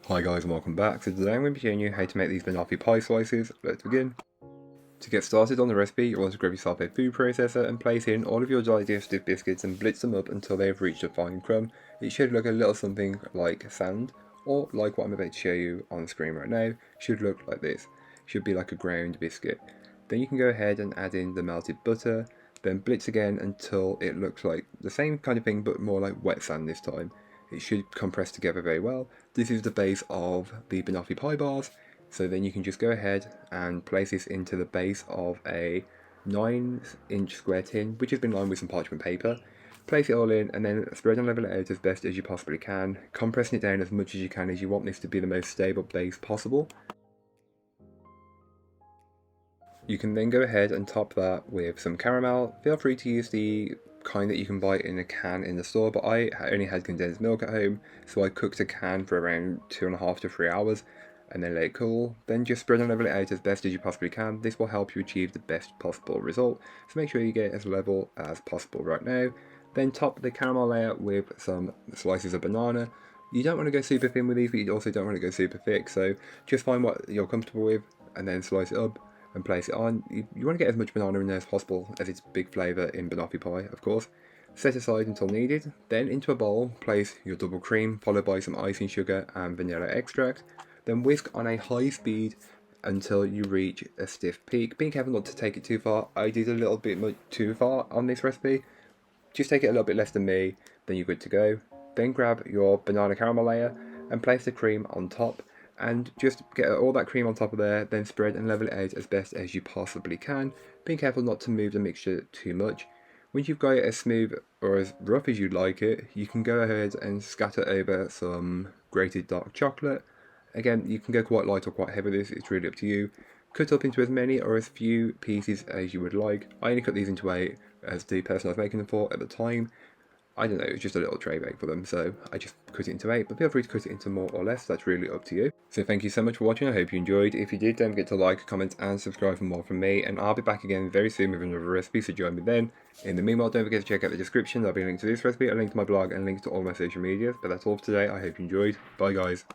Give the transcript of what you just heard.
Hi guys and welcome back. So today I'm going to be showing you how to make these Banoffee Pie Slices. Let's begin. To get started on the recipe, you want to grab yourself a food processor and place in all of your digestive biscuits and blitz them up until they have reached a fine crumb. It should look a little something like sand, or like what I'm about to show you on the screen right now, should look like this. Should be like a ground biscuit. Then you can go ahead and add in the melted butter, then blitz again until it looks like the same kind of thing but more like wet sand this time. It should compress together very well. This is the base of the Banoffee pie bars. So then you can just go ahead and place this into the base of a 9-inch square tin, which has been lined with some parchment paper. Place it all in and then spread and level it out as best as you possibly can, compressing it down as much as you can as you want this to be the most stable base possible. You can then go ahead and top that with some caramel. Feel free to use the kind that you can buy in a can in the store, but I only had condensed milk at home, so I cooked a can for around 2.5 to 3 hours and then let it cool. Then just spread and level it out as best as you possibly can. This will help you achieve the best possible result, so make sure you get as level as possible right now. Then top the caramel layer with some slices of banana. You don't want to go super thin with these, but you also don't want to go super thick, so just find what you're comfortable with and then slice it up and place it on. You want to get as much banana in there as possible, as it's big flavour in banoffee pie, of course. Set aside until needed. Then into a bowl, place your double cream, followed by some icing sugar and vanilla extract. Then whisk on a high speed until you reach a stiff peak. Being careful not to take it too far. I did a little bit much too far on this recipe. Just take it a little bit less than me, then you're good to go. Then grab your banana caramel layer and place the cream on top and just get all that cream on top of there, then spread and level it out as best as you possibly can, being careful not to move the mixture too much. Once you've got it as smooth or as rough as you'd like it, you can go ahead and scatter over some grated dark chocolate. Again, you can go quite light or quite heavy with this, it's really up to you. Cut up into as many or as few pieces as you would like. I only cut these into 8 as the person I was making them for at the time. I don't know, it was just a little tray bake for them, so I just cut it into 8, but feel free to cut it into more or less, that's really up to you. So thank you so much for watching, I hope you enjoyed. If you did, don't forget to like, comment and subscribe for more from me, and I'll be back again very soon with another recipe, so join me then. In the meanwhile, don't forget to check out the description, there'll be a link to this recipe, a link to my blog, and links to all my social medias. But that's all for today, I hope you enjoyed. Bye guys.